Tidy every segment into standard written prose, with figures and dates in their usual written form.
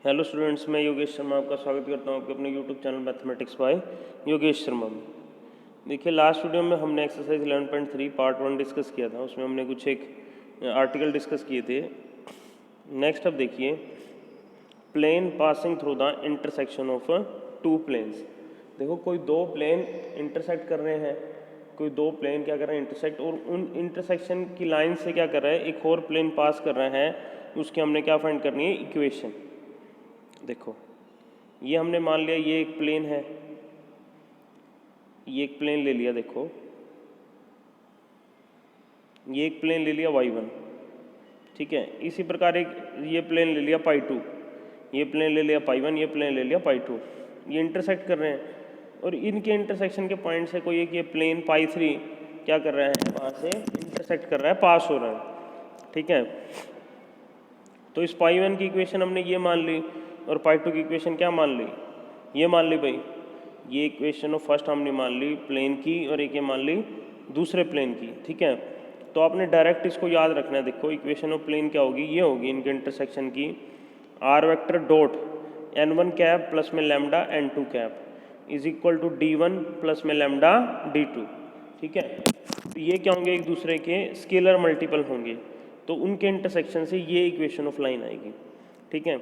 Hello students, मैं योगेश शर्मा आपका स्वागत करता हूँ आपके अपने YouTube channel mathematics bye Yogesh Sharma में। देखिए, लास्ट वीडियो में हमने एक्सरसाइज 11.3 पार्ट 1 डिस्कस किया था। उसमें हमने कुछ एक आर्टिकल डिस्कस किए थे। नेक्स्ट अब देखिए, plane passing through the intersection of two planes. देखो, कोई दो प्लेन इंटरसेक्ट कर रहे हैं, कोई दो प्लेन क्या कर रहे हैं इंटरसेक्ट, और उन इंटरसेक्शन की लाइन से क्या कर रहा है, एक और प्लेन पास कर रहा है, उसकी हमने क्या फाइंड करनी है, इक्वेशन। देखो, ये हमने मान लिया ये एक प्लेन है, ये एक प्लेन ले लिया। देखो, ये एक प्लेन ले लिया y1, ठीक है। इसी प्रकार एक ये प्लेन ले लिया π2, ये प्लेन ले लिया π1, ये प्लेन ले लिया π2। ये इंटरसेक्ट कर रहे हैं और इनके इंटरसेक्शन के पॉइंट से कोई एक ये प्लेन π3 क्या कर रहा है, वहाँ से इंटरसेक्ट कर रहा है, पास हो रहा है, ठीक है। तो इस π1 की इक्वेशन हमने ये मान ली और π2 की इक्वेशन क्या मान ली, ये मान ली भाई। ये इक्वेशन फर्स्ट हमने मान ली प्लेन की और एक ये मान ली दूसरे प्लेन की, ठीक है। तो आपने डायरेक्ट इसको याद रखना है। देखो, इक्वेशन ऑफ प्लेन क्या होगी, ये होगी इनके इंटरसेक्शन की R vector dot n1 cap plus में lambda n2 cap is equal to d1 plus में लैम्डा d2, ठीक है। तो ये क्या होंगे, एक दूसरे के स्केलर मल्टीपल होंगे, तो उनके इंटरसेक्शन से ये इक्वेशन ऑफ लाइन आएगी, ठीक है।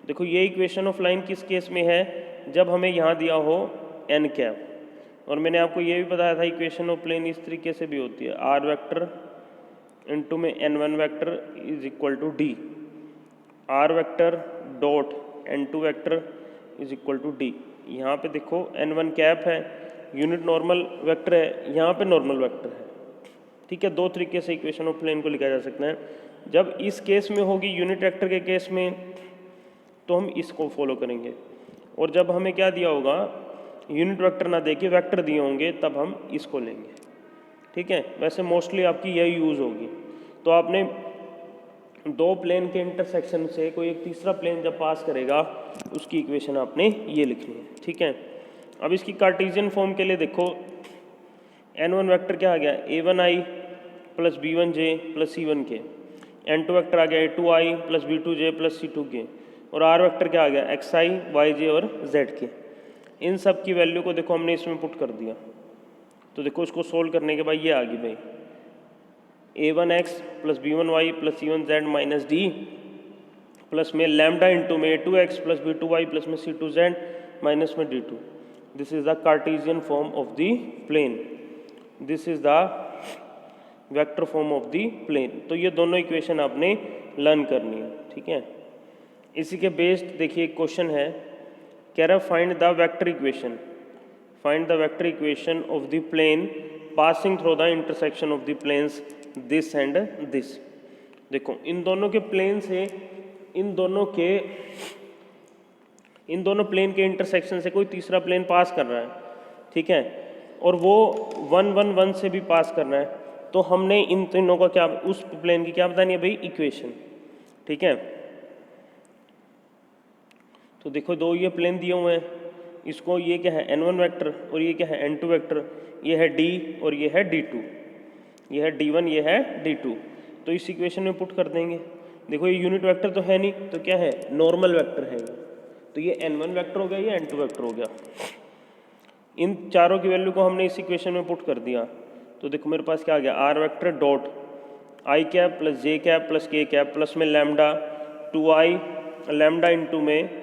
देखो, ये इक्वेशन ऑफ लाइन किस केस में है, जब हमें यहाँ दिया हो n कैप, और मैंने आपको ये भी बताया था इक्वेशन ऑफ प्लेन इस तरीके से भी होती है, आर वेक्टर इंटू में n1 vector is equal to d, r vector dot n2 vector is equal to d. यहाँ पे देखो n1 कैप है, यूनिट नॉर्मल वेक्टर है, यहाँ पे नॉर्मल वेक्टर है, ठीक है। दो तरीके से इक्वेशन ऑफ प्लेन को लिखा जा सकता है। जब इस केस में होगी यूनिट वेक्टर के केस में तो हम इसको फॉलो करेंगे, और जब हमें क्या दिया होगा, यूनिट वेक्टर ना देके वेक्टर दिए होंगे, तब हम इसको लेंगे, ठीक है। वैसे मोस्टली आपकी यही यूज़ होगी। तो आपने दो प्लेन के इंटरसेक्शन से कोई एक तीसरा प्लेन जब पास करेगा, उसकी इक्वेशन आपने ये लिखनी है, ठीक है। अब इसकी कार्टेशियन फॉर्म के लिए देखो, n1 वेक्टर क्या आ गया, a1i plus b1j plus c1k, n2 vector आ गया a2i plus b2j plus c2k, और आर वेक्टर क्या आ गया, xi yj और zk। इन सब की वैल्यू को देखो हमने इसमें पुट कर दिया। तो देखो, इसको सोल्व करने के बाद ये आ गई भाई, a1x plus b1y plus c1z minus D plus में लैम्डा इंटू में a2x प्लस b2y प्लस में c2z माइनस में d2। This is the Cartesian form of the plane, this is the vector form of the plane. तो ये दोनों equation आपने learn करनी है, ठीक है। इसी के बेस्ड देखिए एक क्वेश्चन है, कह रहा है find the vector equation, find the vector equation of the plane passing through the intersection of the planes this and this. देखो, इन दोनों के प्लेन से इन दोनों प्लेन के इंटरसेक्शन से कोई तीसरा प्लेन पास कर रहा है, ठीक है, और वो 1 1 1 से भी पास कर रहा है। तो हमने इन तीनों का क्या, उस प्लेन की क्या बतानी है भाई, इक्वेशन, ठीक है। तो देखो, दो ये प्लेन दिए हुए हैं, इसको ये क्या है n1 वेक्टर और ये क्या है n2 वेक्टर, ये है d और ये है d2, ये है d1 ये है d2। तो इस इक्वेशन में पुट कर देंगे। देखो, ये यूनिट वेक्टर तो है नहीं, तो क्या है, नॉर्मल वेक्टर है ये। तो ये n1 वेक्टर हो गया, ये n2 वेक्टर हो गया। इन चारों की वैल्यू को हमने इस इक्वेशन में पुट कर दिया। तो देखो, मेरे पास क्या आ गया, r vector dot i cap plus j cap plus k cap plus में लैम्डा 2i लैम्डा इंटू में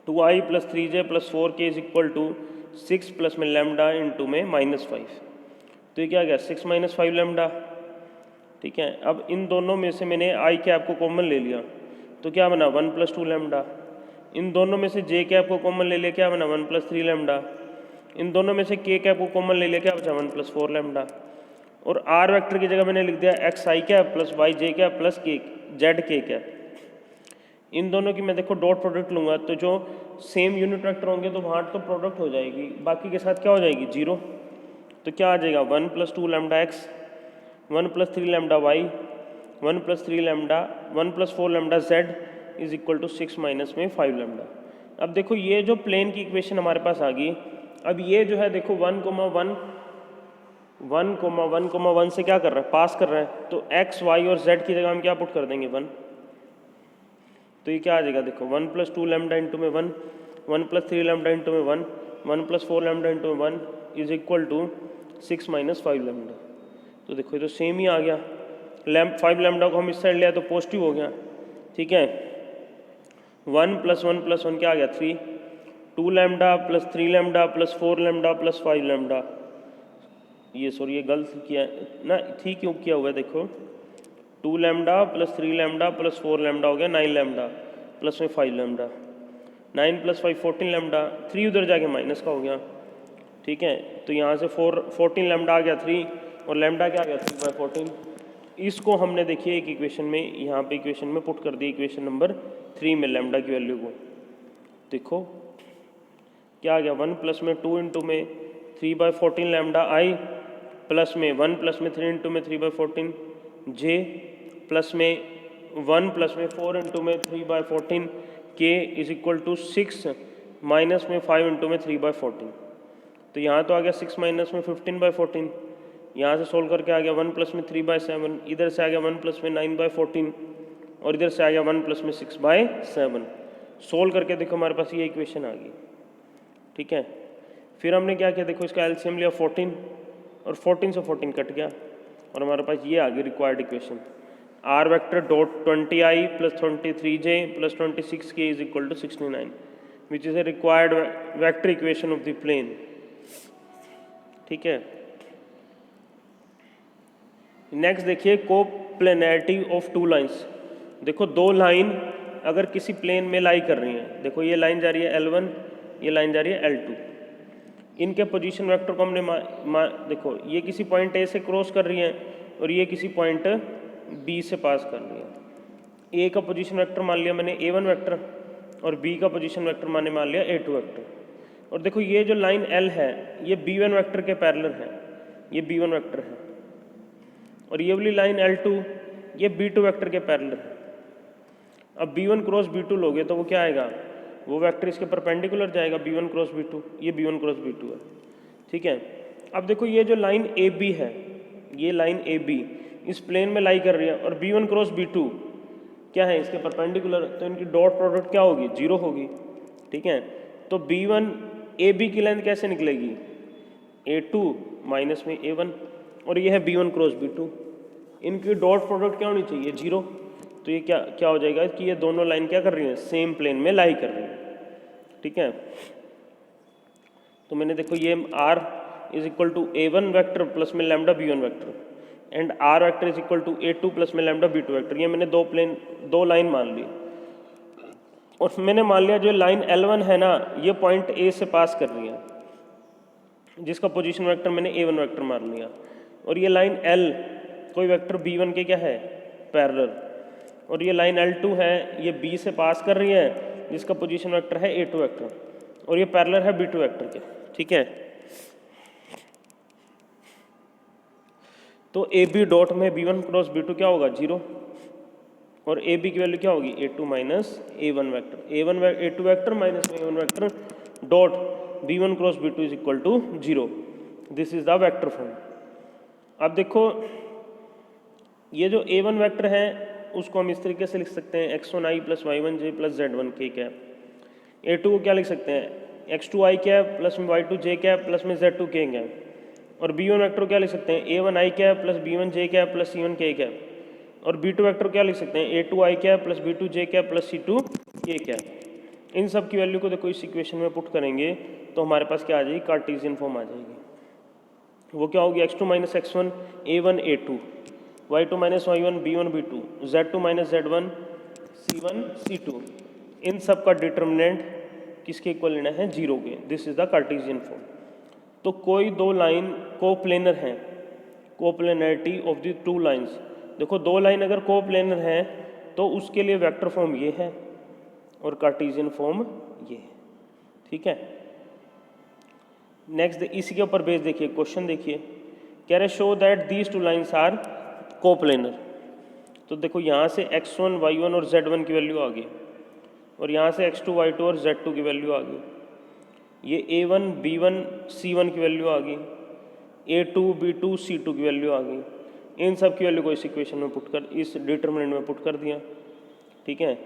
2i plus 3j plus 4k is equal to 6 plus में लैम्डा इंटू में -5। तो ये क्या आ गया, 6 - 5 लैम्डा, ठीक है। अब इन दोनों में से मैंने आई कैप को कॉमन ले लिया, तो क्या बना 1 + 2 लैम्डा। इन दोनों में से जे कैप को कॉमन ले लिया, क्या बना 1 + 3 लैम्डा। इन दोनों में से के कैप को कॉमन ले लिया, क्या बचा 1 + 4 लैम्डा। और आर वेक्टर की जगह मैंने लिख दिया xi cap plus yj cap plus के zk कैप। इन दोनों की मैं देखो डॉट प्रोडक्ट लूँगा, तो जो सेम यूनिट वेक्टर होंगे तो वहाँ तो प्रोडक्ट हो जाएगी, बाकी के साथ क्या हो जाएगी, 0। तो क्या आ जाएगा 1 + 2 lambda x, 1 + 3 lambda y, 1 + 3 lambda 1 + 4 lambda z is equal to 6 - में 5 लैम्डा। अब देखो, ये जो प्लेन की इक्वेशन हमारे पास आ गई। अब ये जो है देखो 1 1 1 से क्या कर रहा है, पास कर रहा है। तो x y और z की जगह हम क्या पुट कर देंगे, 1। तो ये क्या आ जाएगा, देखो 1 + 2 लैम्डा इंटू में 1, 1 + 3 लैम्डा इंटू में 1, 1 + 4 लैम्डा इंटू में 1 इज इक्वल टू 6 - 5 लैम्डा। तो देखो ये तो सेम ही आ गया, 5 लैम्डा को हम इस साइड लिया तो पॉजिटिव हो गया, ठीक है। 1 + 1 + 1 क्या आ गया 3, 2 lambda plus 3 lambda plus 4 lambda plus 5 lambda, ये सॉरी ये गलत किया ना, ठीक क्यों किया हुआ है देखो, 2 lambda plus 3 lambda plus 4 lambda हो गया 9 लैम्डा प्लस में 5 लैम्डा, 9 + 5 14 लैम्डा, 3 उधर जाके माइनस का हो गया, ठीक है। तो यहाँ से 14 लैम्डा आ गया 3 और लैम्डा क्या आ गया 3/14। इसको हमने देखिए एक इक्वेशन में, यहाँ पे इक्वेशन में पुट कर दी, इक्वेशन नंबर 3 में लैम्डा की वैल्यू को। देखो क्या आ गया, 1 प्लस में 2 इंटू में 3/14 लैम्डा आई, प्लस में 1 प्लस में 3 इंटू में 3/14 जे, प्लस में 1 प्लस में 4 इंटू में 3/14 के इज इक्वल टू 6 माइनस में 5 इंटू में 3/14। तो यहाँ तो आ गया 6 माइनस में 15/14, यहाँ से सोल्व करके आ गया 1 प्लस में 3/7, इधर से आ गया 1 प्लस में 9/14 और इधर से आ गया 1 प्लस में 6/7। सोल्व करके देखो हमारे पास ये इक्वेशन आ गई, ठीक है। फिर हमने क्या किया, देखो इसका एलसीएम लिया 14 और 14 से 14 कट गया और हमारे पास ये आ गई required equation, r vector dot 20i plus 23j plus 26k is equal to 69, which is a required vector equation of the plane, ठीक है। नेक्स्ट देखिए कोप्लेनैरिटी ऑफ टू लाइंस। देखो दो लाइन अगर किसी प्लेन में लाई कर रही हैं, देखो ये लाइन जा रही है L1, ये लाइन जा रही है L2, इनके पोजीशन वेक्टर को हमने देखो ये किसी पॉइंट A से क्रॉस कर रही हैं और ये किसी पॉइंट B से पास कर रही हैं। A का पोजीशन वेक्टर मान लिया मैंने A1 वेक्टर और B का पोजीशन वेक्टर मैंने मान लिया A2 वेक्टर। और देखो ये जो लाइन L है ये B1 वेक्टर के पैरेलल है, ये B1 वेक्टर है, और ये वाली लाइन L2 ये B2 वेक्टर के पैरेलल है। अब B1 क्रॉस B2 लोगे तो वो क्या आएगा, वो वेक्टर इसके परपेंडिकुलर जाएगा, B1 क्रॉस B2, ये B1 क्रॉस B2 है, ठीक है। अब देखो ये जो लाइन AB है, ये लाइन AB इस प्लेन में लाई कर रही है और B1 क्रॉस B2 क्या है इसके परपेंडिकुलर, तो इनकी डॉट प्रोडक्ट क्या होगी, 0 होगी, ठीक है। तो B1 AB की लेंथ कैसे निकलेगी, A2 माइनस में A1, और ये है B1 क्रॉस B2, इनकी डॉट प्रोडक्ट क्या होनी चाहिए, 0। तो ये क्या हो जाएगा कि ये दोनों लाइन क्या कर रही हैं, सेम प्लेन में लाई कर रही हैं, ठीक है। तो मैंने देखो ये R is equal to A1 vector plus में lambda B1 vector and R vector is equal to A2 plus में लैम्डा B2 वेक्टर, ये मैंने दो लाइन मान ली। और मैंने मान लिया जो लाइन L1 है ना ये पॉइंट A से पास कर रही है, जिसका पोजीशन वेक्टर मैंने A1 वेक्टर मान लिया, और ये लाइन L कोई वेक्टर B1 के क्या है पैरेलल, और ये लाइन L2 है ये B से पास कर रही है जिसका पोजीशन वेक्टर है A2 वेक्टर, और ये पैरेलल है B2 वेक्टर के, ठीक है। तो AB डॉट में B1 क्रॉस B2 क्या होगा, 0, और AB की वैल्यू क्या होगी, A2 minus A1 vector, A2 vector minus A1 vector dot B1 cross B2 is equal to 0। This is the vector form. अब देखो ये जो A1 वेक्टर है उसको हम इस तरीके से लिख सकते हैं x1i plus y1j plus z1k cap. A2 को क्या लिख सकते हैं x2i कैप प्लस में y2j कैप प्लस में z2k कैप, और B1 वेक्टर को क्या लिख सकते हैं A1i cap plus B1j cap plus C1k cap, और B2 वेक्टर को क्या लिख सकते हैं A2i cap plus B2j cap plus C2k cap. इन सब की वैल्यू को देखो इस इक्वेशन में पुट करेंगे तो हमारे पास क्या आ जाएगी, कार्टेशियन फॉर्म आ जाएगी। वो क्या होगी, x2 minus x1 A1 A2, y2 minus y1 B1 B2, z2 minus Z1 C1 C2। इन सब का डिटर्मिनेंट किसके इक्वल लेना है, 0 के। This is the Cartesian form. तो कोई दो लाइन कोप्लेनर हैं, coplanarity of the two lines. देखो दो लाइन अगर कोप्लेनर हैं तो उसके लिए वेक्टर फॉर्म ये है और कार्टेशियन फॉर्म ये है, ठीक है। नेक्स्ट इसी के ऊपर बेस देखिए, क्वेश्चन देखिए, कह रहे show that these two lines are coplanar. तो देखो यहाँ से x1 y1 और z1 की वैल्यू आ गई, और यहाँ से x2 y2 और z2 की वैल्यू आ गई, ये a1 b1 c1 की वैल्यू आ गई, a2 b2 c2 की वैल्यू आ गई। इन सब की वैल्यू को इस इक्वेशन में पुट कर, इस डिटरमिनेंट में पुट कर दिया, ठीक है।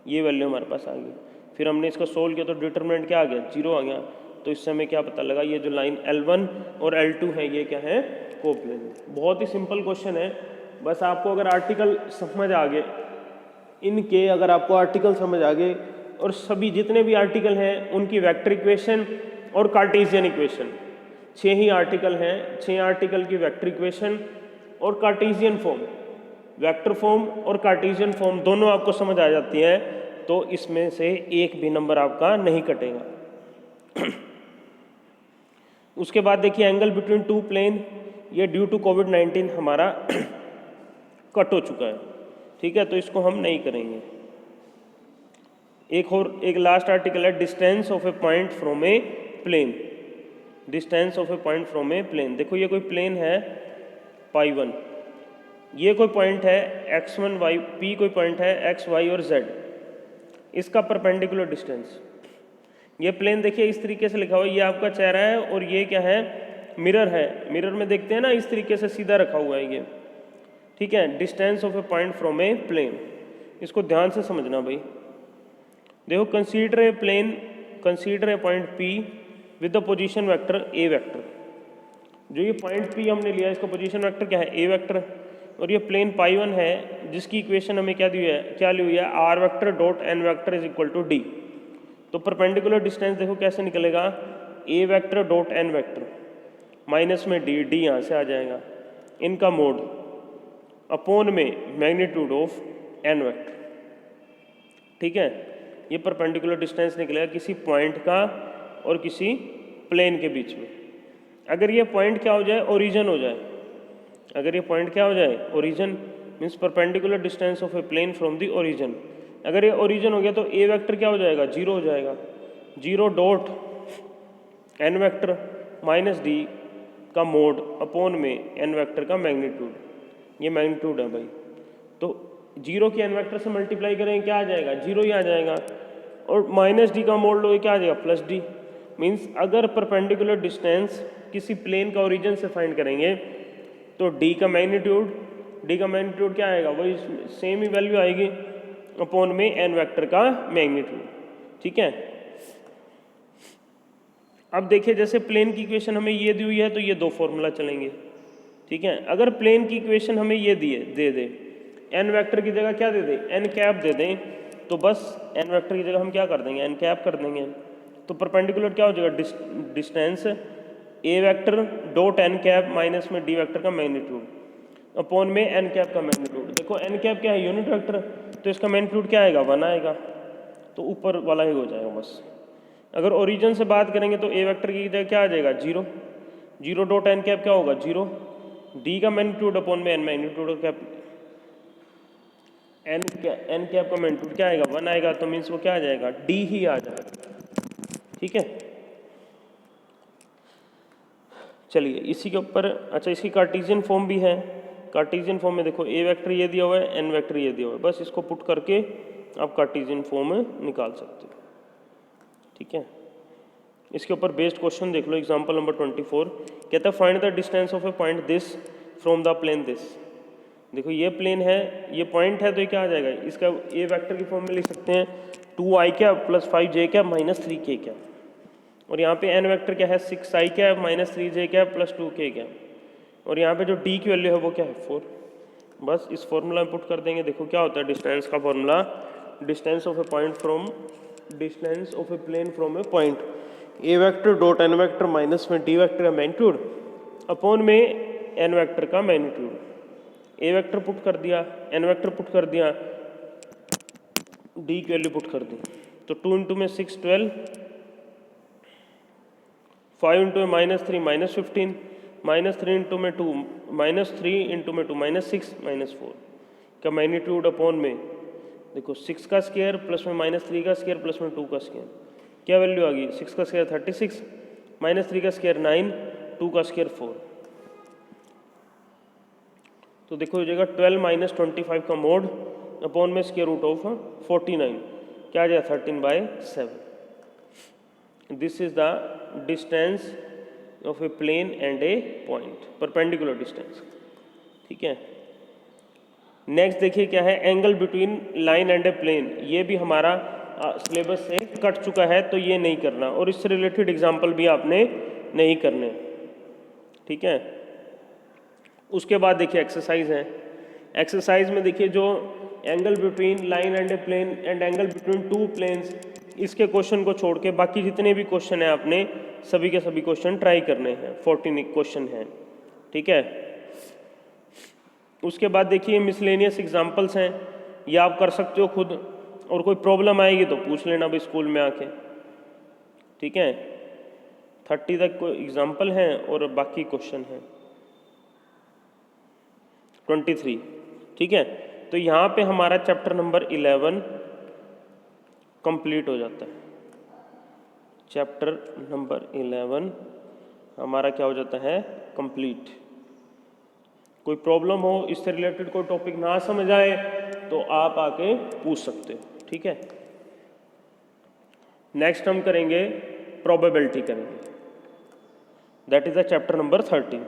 ये वैल्यू हमारे पास आ गई। फिर हमने इसका सोल्व किया तो डिटरमिनेंट क्या आ गया, 0 आ गया। तो इससे हमें क्या पता लगा, ये जो लाइन L1 और L2 है ये क्या है, कोप्लेन। बहुत ही सिंपल क्वेश्चन है, बस आपको अगर आर्टिकल समझ आ गए इनके, अगर आपको आर्टिकल समझ आ गए और सभी जितने भी आर्टिकल हैं उनकी वेक्टर इक्वेशन और कार्टेशियन इक्वेशन, 6 ही आर्टिकल हैं, 6 आर्टिकल की वेक्टर इक्वेशन और कार्टेशियन फॉर्म, वेक्टर फॉर्म और कार्टेशियन फॉर्म दोनों आपको समझ आ जाती है, तो इसमें से एक भी नंबर आपका नहीं कटेगा। उसके बाद देखिए एंगल बिटवीन टू प्लेन, ये ड्यू टू कोविड-19 हमारा कट हो चुका है, ठीक है, तो इसको हम नहीं करेंगे। एक लास्ट आर्टिकल है distance of a point from a plane, distance of a point from a plane. देखो ये कोई प्लेन है π1, ये कोई पॉइंट है x1 y, p कोई पॉइंट है x y और z, इसका परपेंडिकुलर डिस्टेंस, ये प्लेन देखिए इस तरीके से लिखा हुआ है, ये आपका चेहरा है और ये क्या है, मिरर है। मिरर में देखते हैं ना इस तरीके से सीधा रखा हुआ है ये, ठीक है। Distance of a point from a plane, इसको ध्यान से समझना भाई। देखो consider a plane, consider a point P with the position vector A vector. जो ये पॉइंट P हमने लिया, इसका पोजीशन वेक्टर क्या है, A वेक्टर, और ये प्लेन π1 है जिसकी इक्वेशन हमें क्या दी है, क्या ली हुई है, r vector dot n vector is equal to d। तो परपेंडिकुलर डिस्टेंस देखो कैसे निकलेगा, A vector dot n vector minus में d, d यहाँ से आ जाएगा, इनका मोड अपॉन में मैग्नीट्यूड ऑफ n वेक्टर, ठीक है। ये परपेंडिकुलर डिस्टेंस निकलेगा किसी पॉइंट का और किसी प्लेन के बीच में। अगर ये पॉइंट क्या हो जाए, ओरिजिन हो जाए, अगर ये पॉइंट क्या हो जाए, origin, means perpendicular distance of a plane from the origin. अगर ये ओरिजिन हो गया तो ए वेक्टर क्या हो जाएगा, 0 हो जाएगा, 0 dot n vector minus d का मोड अपॉन में n वेक्टर का मैग्नीट्यूड, ये मैग्नीट्यूड है भाई। तो 0 की n वेक्टर से मल्टीप्लाई करेंगे क्या आ जाएगा, 0 ही आ जाएगा, और माइनस d का मोड लो क्या आ जाएगा, प्लस d। मीन्स अगर परपेंडिकुलर डिस्टेंस किसी प्लेन का ओरिजिन से फाइंड करेंगे तो d का मैग्नीट्यूड क्या आएगा, वही सेम ही वैल्यू आएगी अपॉन में n वेक्टर का मैग्नीट्यूड, ठीक है। अब देखिए जैसे प्लेन की इक्वेशन हमें ये दी हुई है तो ये दो फॉर्मूला चलेंगे, ठीक है। अगर प्लेन की इक्वेशन हमें ये दे दे, n वेक्टर की जगह क्या दे दे, n कैप दे दें, तो बस n वेक्टर की जगह हम क्या कर देंगे, n कैप कर देंगे। तो परपेंडिकुलर क्या हो जाएगा, distance a vector dot n cap minus में d वेक्टर का मैग्नीट्यूड अपॉन में n कैप का मैग्नीट्यूड। देखो n कैप क्या है, यूनिट वेक्टर, तो इसका मैग्नीट्यूड क्या आएगा, 1 आएगा, तो ऊपर वाला ही हो जाएगा बस। अगर ओरिजिन से बात करेंगे तो a वेक्टर की जगह क्या आ जाएगा, 0, 0 डॉट n कैप क्या होगा, 0, d का मैग्नीट्यूड अपॉन में n magnitude cap, n cap का मैग्नीट्यूड क्या आएगा, 1 आएगा, तो मीन्स वो क्या आ जाएगा, d ही आ जाएगा, ठीक है। चलिए इसी के ऊपर, अच्छा इसकी कार्टेशियन फॉर्म भी है। कार्टेशियन फॉर्म में देखो a वेक्टर ये दिया हुआ है, n वेक्टर ये दिया हुआ है, बस इसको पुट करके आप कार्टेशियन फॉर्म निकाल सकते हो, ठीक है। इसके ऊपर बेस्ड क्वेश्चन देख लो, एग्जांपल नंबर 24 कहता है find the distance of a point this from the plane this. देखो ये प्लेन है, ये पॉइंट है, तो ये क्या आ जाएगा, इसका a वेक्टर की फॉर्म में लिख सकते हैं 2i cap plus 5j cap minus 3k cap, और यहाँ पे n वेक्टर क्या है, 6i cap minus 3j cap plus 2k cap, और यहाँ पे जो d की वैल्यू है वो क्या है, 4। बस इस फॉर्मूला में पुट कर देंगे। देखो क्या होता है डिस्टेंस का formula, distance of a point from, distance of a plane from a point, a vector dot n vector minus में d वेक्टर का मैग्नीट्यूड अपॉन में n वेक्टर का मैग्नीट्यूड। a वेक्टर पुट कर दिया, n वेक्टर पुट कर दिया, d की value put कर दी, तो 2 इंटू में 6 12, 5 इंटू में माइनस 3 माइनस 15, माइनस 3 इंटू में 2 माइनस 3 इंटू में 2 माइनस 6 माइनस 4 का मैग्नीट्यूड अपॉन में, देखो 6 का स्क्वायर प्लस में माइनस 3 का स्क्वायर प्लस में 2 का स्क्वायर, क्या वैल्यू आ गई, 6 का स्क्वायर 36, माइनस 3 का स्क्वायर 9, 2 का स्क्वायर 4, तो देखो हो जाएगा 12 माइनस 25 का मोड अपॉन में स्क्वायर रूट ऑफ 49, क्या आ जाएगा 13/7। This is the distance of a plane and a point, perpendicular distance, ठीक है। नेक्स्ट देखिए क्या है, angle between line and a plane, ये भी हमारा सिलेबस से कट चुका है तो ये नहीं करना, और इससे रिलेटेड एग्जाम्पल भी आपने नहीं करने, ठीक है। उसके बाद देखिए एक्सरसाइज है। एक्सरसाइज में देखिए जो angle between line and a plane and angle between two planes, इसके क्वेश्चन को छोड़ के बाकी जितने भी क्वेश्चन हैं आपने सभी के सभी क्वेश्चन ट्राई करने हैं। 14 क्वेश्चन हैं, ठीक है। उसके बाद देखिए मिसलेनियस एग्जाम्पल्स हैं, ये आप कर सकते हो खुद, और कोई प्रॉब्लम आएगी तो पूछ लेना भाई स्कूल में आके, ठीक है। 30 तक कोई एग्जाम्पल हैं और बाकी क्वेश्चन हैं 23, ठीक है। तो यहाँ पे हमारा चैप्टर नंबर 11 कंप्लीट हो जाता है। चैप्टर नंबर 11 हमारा क्या हो जाता है, कंप्लीट। कोई प्रॉब्लम हो, इससे रिलेटेड कोई टॉपिक ना समझ आए तो आप आके पूछ सकते हो, ठीक है। नेक्स्ट हम करेंगे प्रोबेबिलिटी करेंगे, that is the chapter number 13।